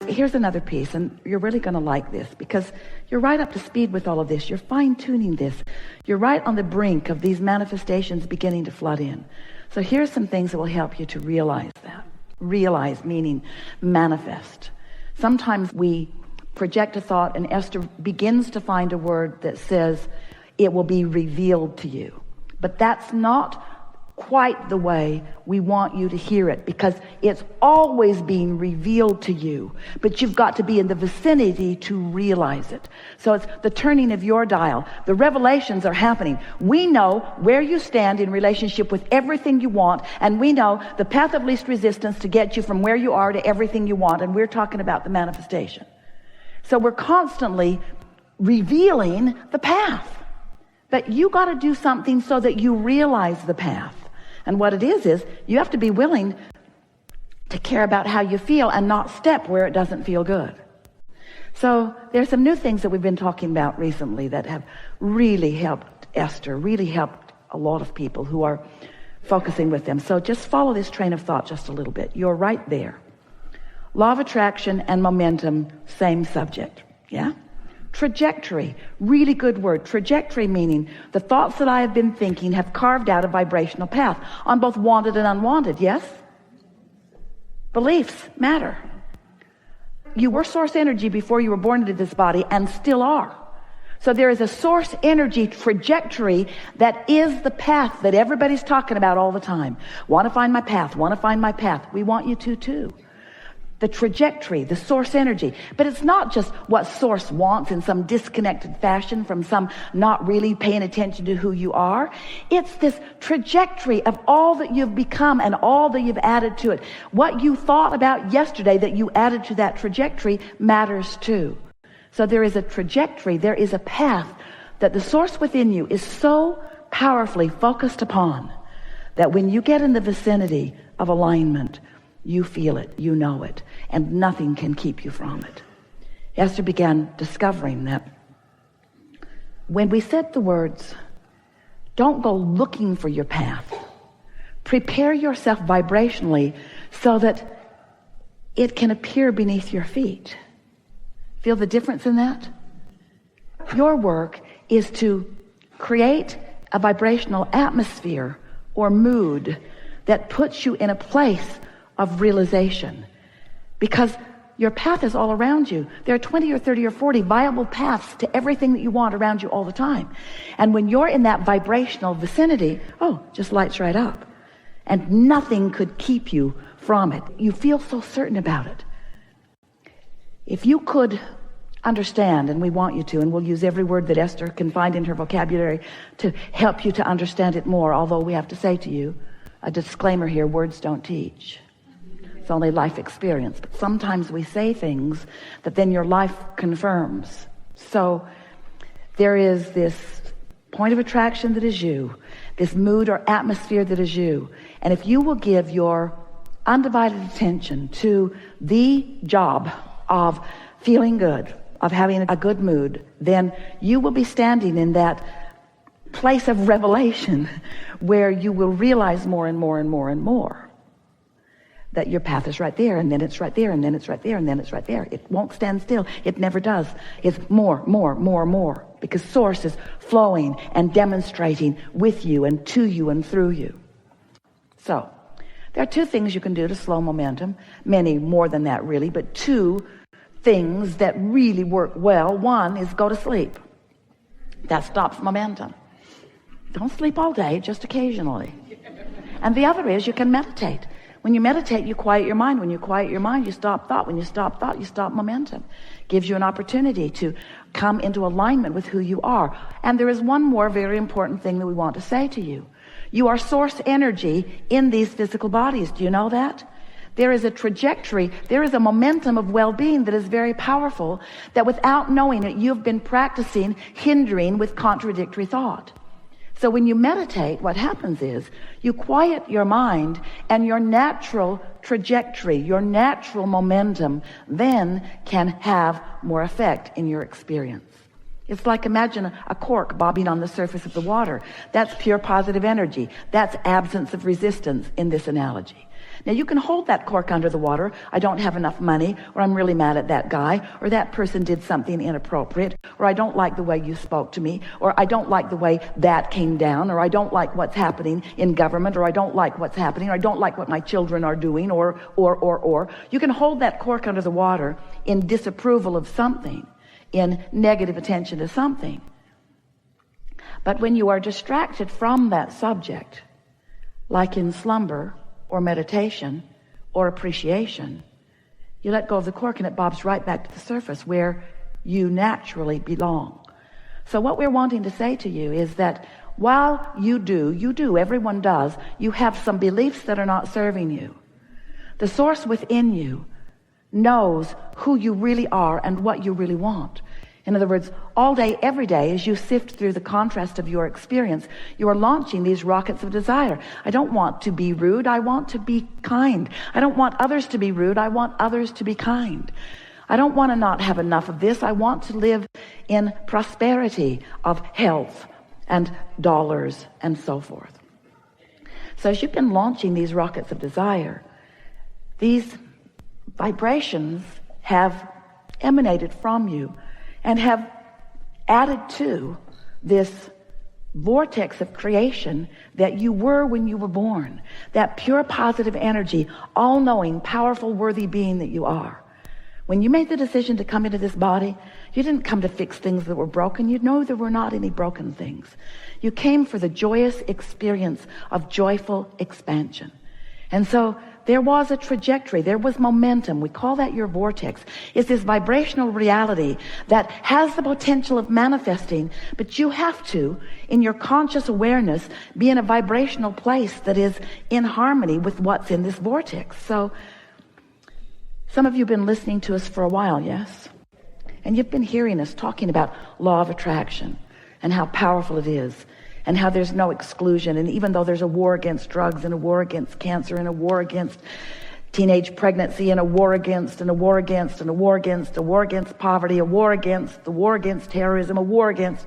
Here's another piece, and you're really going to like this because you're right up to speed with all of this. You're fine-tuning this. You're right on the brink of these manifestations beginning to flood in. So here's some things that will help you to realize that. Realize meaning manifest. Sometimes we project a thought and Esther begins to find a word that says it will be revealed to you. But that's not quite the way we want you to hear it, because it's always being revealed to you, but you've got to be in the vicinity to realize it. So it's the turning of your dial. The revelations are happening. We know where you stand in relationship with everything you want, and we know the path of least resistance to get you from where you are to everything you want, and we're talking about the manifestation. So we're constantly revealing the path, but you got to do something so that you realize the path. And what it is you have to be willing to care about how you feel and not step where it doesn't feel good. So there's some new things that we've been talking about recently that have really helped Esther, really helped a lot of people who are focusing with them. So just follow this train of thought just a little bit. You're right there. Law of attraction and momentum, same subject. Yeah? Trajectory, really good word. Trajectory meaning the thoughts that I have been thinking have carved out a vibrational path on both wanted and unwanted, yes? Beliefs matter. You were source energy before you were born into this body and still are. So there is a source energy trajectory that is the path that everybody's talking about all the time. Want to find my path, want to find my path. We want you to too. The trajectory, the source energy. But it's not just what source wants in some disconnected fashion from some not really paying attention to who you are. It's this trajectory of all that you've become and all that you've added to it. What you thought about yesterday that you added to that trajectory matters too. So there is a trajectory, there is a path that the source within you is so powerfully focused upon that when you get in the vicinity of alignment, you feel it, you know it, and nothing can keep you from it. Esther began discovering that when we said the words, don't go looking for your path. Prepare yourself vibrationally so that it can appear beneath your feet. Feel the difference in that? Your work is to create a vibrational atmosphere or mood that puts you in a place of realization, because your path is all around you. There are 20 or 30 or 40 viable paths to everything that you want around you all the time. And when you're in that vibrational vicinity, just lights right up. And nothing could keep you from it. You feel so certain about it. If you could understand, and we want you to, and we'll use every word that Esther can find in her vocabulary to help you to understand it more, although we have to say to you, a disclaimer here, words don't teach. It's only life experience. But sometimes we say things that then your life confirms. So there is this point of attraction that is you, this mood or atmosphere that is you. And if you will give your undivided attention to the job of feeling good, of having a good mood, then you will be standing in that place of revelation where you will realize more and more and more and more that your path is right there, and then it's right there, and then it's right there, and then it's right there. It won't stand still. It never does. It's more, because source is flowing and demonstrating with you and to you and through you. So there are two things you can do to slow momentum, many more than that really, but two things that really work well. One is go to sleep. That stops momentum. Don't sleep all day, just occasionally. And the other is you can meditate. When you meditate, you quiet your mind. When you quiet your mind, you stop thought. When you stop thought, you stop momentum. Gives you an opportunity to come into alignment with who you are. And there is one more very important thing that we want to say to you. You are source energy in these physical bodies. Do you know that? There is a trajectory, there is a momentum of well-being that is very powerful, that without knowing it, you've been practicing hindering with contradictory thought. So when you meditate, what happens is you quiet your mind, and your natural trajectory, your natural momentum then can have more effect in your experience. It's like, imagine a cork bobbing on the surface of the water. That's pure positive energy. That's absence of resistance in this analogy. Now you can hold that cork under the water. I don't have enough money, or I'm really mad at that guy, or that person did something inappropriate, or I don't like the way you spoke to me, or I don't like the way that came down, or I don't like what's happening in government, or I don't like what's happening, or I don't like what my children are doing, or. You can hold that cork under the water in disapproval of something, in negative attention to something. But when you are distracted from that subject, like in slumber or meditation or appreciation, you let go of the cork and it bobs right back to the surface where you naturally belong. So what we're wanting to say to you is that while you do, everyone does, you have some beliefs that are not serving you. The source within you knows who you really are and what you really want. In other words, all day, every day, as you sift through the contrast of your experience, you are launching these rockets of desire. I don't want to be rude. I want to be kind. I don't want others to be rude. I want others to be kind. I don't want to not have enough of this. I want to live in prosperity of health and dollars and so forth. So as you've been launching these rockets of desire, these vibrations have emanated from you and have added to this vortex of creation that you were when you were born, that pure positive energy, all-knowing, powerful, worthy being that you are. When you made the decision to come into this body, you didn't come to fix things that were broken. You know there were not any broken things. You came for the joyous experience of joyful expansion. And so there was a trajectory, there was momentum. We call that your vortex. It's this vibrational reality that has the potential of manifesting, but you have to, in your conscious awareness, be in a vibrational place that is in harmony with what's in this vortex. So some of you have been listening to us for a while, yes? And you've been hearing us talking about law of attraction and how powerful it is, and how there's no exclusion. And even though there's a war against drugs and a war against cancer and a war against teenage pregnancy and a war against and a war against and a war against, a war against poverty, a war against, the war against terrorism, a war against,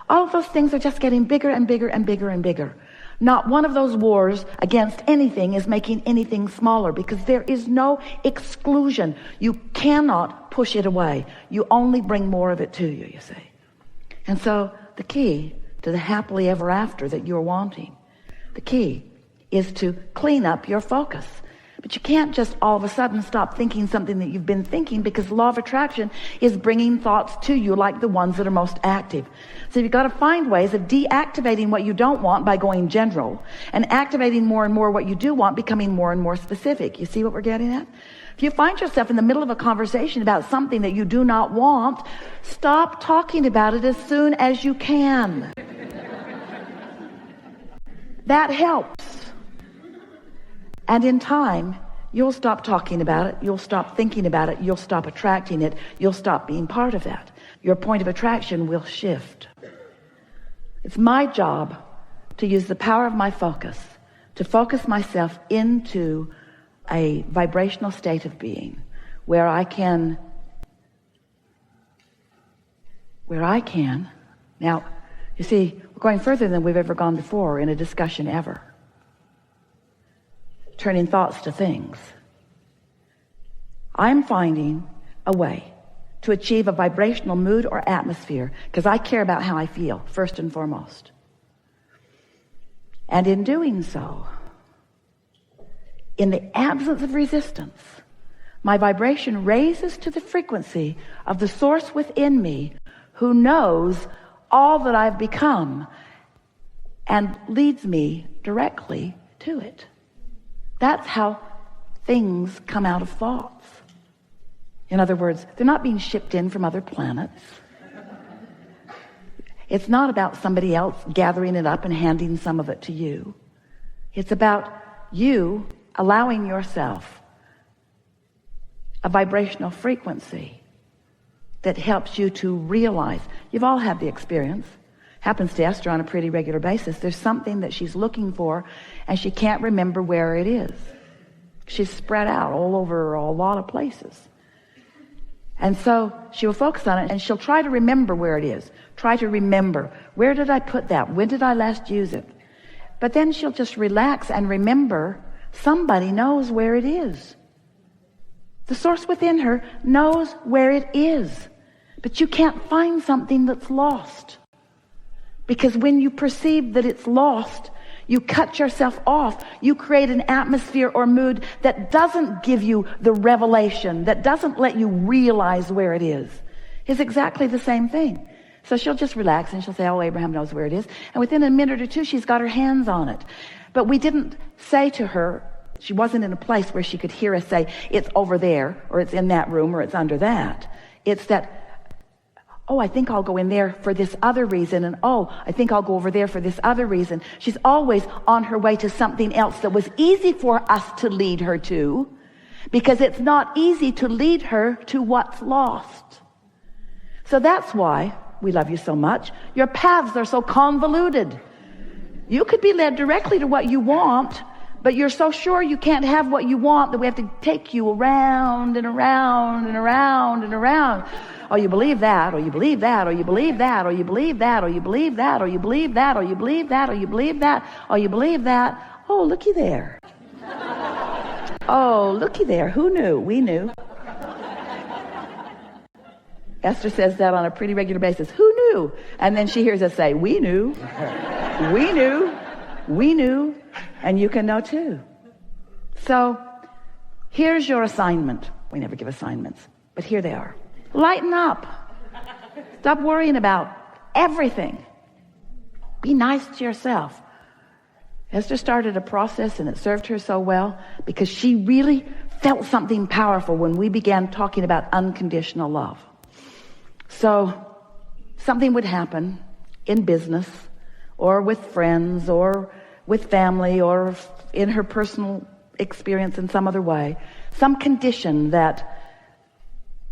all of those things are just getting bigger and bigger and bigger and bigger. Not one of those wars against anything is making anything smaller, because there is no exclusion. You cannot push it away. You only bring more of it to you, you see. And so the key to the happily ever after that you're wanting, the key is to clean up your focus. But you can't just all of a sudden stop thinking something that you've been thinking, because the law of attraction is bringing thoughts to you like the ones that are most active. So you've got to find ways of deactivating what you don't want by going general, and activating more and more what you do want, becoming more and more specific. You see what we're getting at? If you find yourself in the middle of a conversation about something that you do not want, stop talking about it as soon as you can. That helps. And in time, you'll stop talking about it, you'll stop thinking about it, you'll stop attracting it, you'll stop being part of that. Your point of attraction will shift. It's my job to use the power of my focus to focus myself into a vibrational state of being where I can, now, you see, we're going further than we've ever gone before in a discussion ever. Turning thoughts to things. I'm finding a way to achieve a vibrational mood or atmosphere, because I care about how I feel, first and foremost. And in doing so, in the absence of resistance, my vibration raises to the frequency of the source within me who knows all that I've become and leads me directly to it. That's how things come out of thoughts. In other words, they're not being shipped in from other planets. It's not about somebody else gathering it up and handing some of it to you. It's about you allowing yourself a vibrational frequency that helps you to realize. You've all had the experience. Happens to Esther on a pretty regular basis. There's something that she's looking for and she can't remember where it is. She's spread out all over a lot of places. And so she will focus on it and she'll try to remember where it is. Try to remember, where did I put that? When did I last use it? But then she'll just relax and remember Somebody knows where it is. The source within her knows where it is. But you can't find something that's lost. Because when you perceive that it's lost, you cut yourself off. You create an atmosphere or mood that doesn't give you the revelation, that doesn't let you realize where it is. It's exactly the same thing. So she'll just relax and she'll say, oh, Abraham knows where it is. And within a minute or two, she's got her hands on it. But we didn't say to her, she wasn't in a place where she could hear us say, it's over there, or it's in that room, or it's under that. It's that, oh, I think I'll go in there for this other reason. And oh, I think I'll go over there for this other reason. She's always on her way to something else that was easy for us to lead her to, because it's not easy to lead her to what's lost. So that's why we love you so much. Your paths are so convoluted. You could be led directly to what you want, but you're so sure you can't have what you want that we have to take you around and around and around and around. Oh, you believe that, or you believe that, or you believe that, or you believe that, or you believe that, or you believe that, or you believe that, or you believe that, or you believe that. Oh, looky there. Oh, looky there. Who knew? We knew. Esther says that on a pretty regular basis. Who knew? And then she hears us say, we knew. We knew. We knew. And you can know too. So here's your assignment. We never give assignments, but here they are. Lighten up. Stop worrying about everything. Be nice to yourself. Esther started a process and it served her so well because she really felt something powerful when we began talking about unconditional love. So something would happen in business or with friends or with family or in her personal experience in some other way, some condition that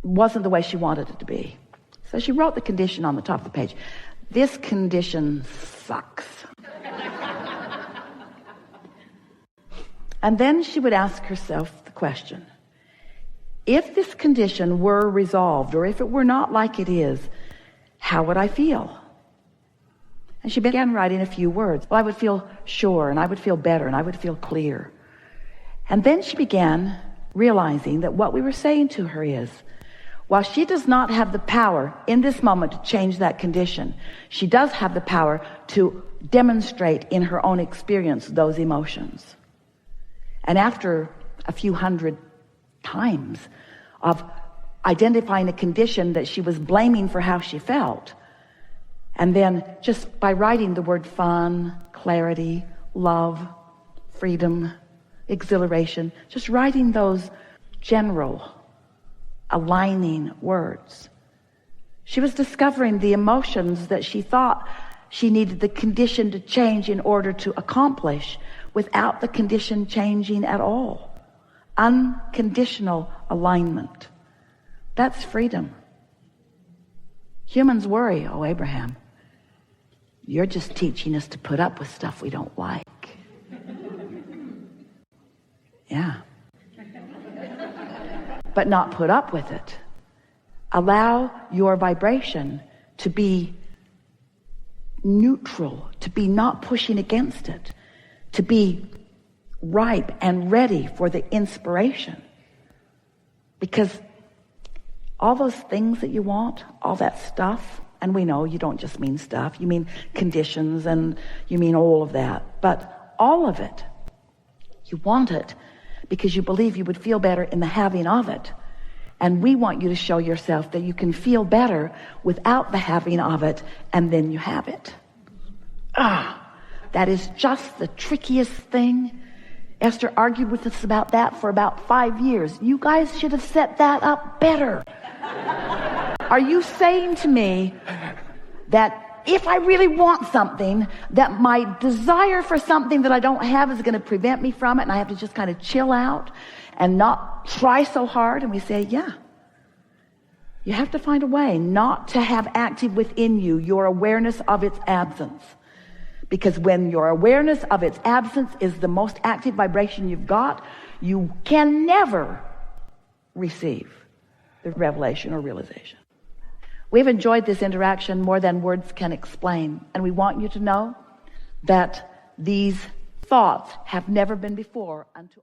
wasn't the way she wanted it to be. So she wrote the condition on the top of the page. This condition sucks. And then she would ask herself the question, if this condition were resolved, or if it were not like it is, how would I feel? And she began writing a few words. Well, I would feel sure, and I would feel better, and I would feel clear. And then she began realizing that what we were saying to her is, while she does not have the power in this moment to change that condition, she does have the power to demonstrate in her own experience those emotions. And after a few hundred times of identifying a condition that she was blaming for how she felt, and then just by writing the word fun, clarity, love, freedom, exhilaration, just writing those general aligning words, she was discovering the emotions that she thought she needed the condition to change in order to accomplish without the condition changing at all. Unconditional alignment. That's freedom. Humans worry, oh, Abraham, you're just teaching us to put up with stuff we don't like. Yeah. But not put up with it. Allow your vibration to be neutral, to be not pushing against it, to be ripe and ready for the inspiration. Because all those things that you want, all that stuff, and we know you don't just mean stuff, you mean conditions and you mean all of that. But all of it, you want it because you believe you would feel better in the having of it. And we want you to show yourself that you can feel better without the having of it, and then you have it. That is just the trickiest thing. Esther argued with us about that for about 5 years. You guys should have set that up better. Are you saying to me that if I really want something, that my desire for something that I don't have is going to prevent me from it, and I have to just kind of chill out and not try so hard? And we say, yeah. You have to find a way not to have active within you your awareness of its absence. Because when your awareness of its absence is the most active vibration you've got, you can never receive the revelation or realization. We've enjoyed this interaction more than words can explain. And we want you to know that these thoughts have never been before unto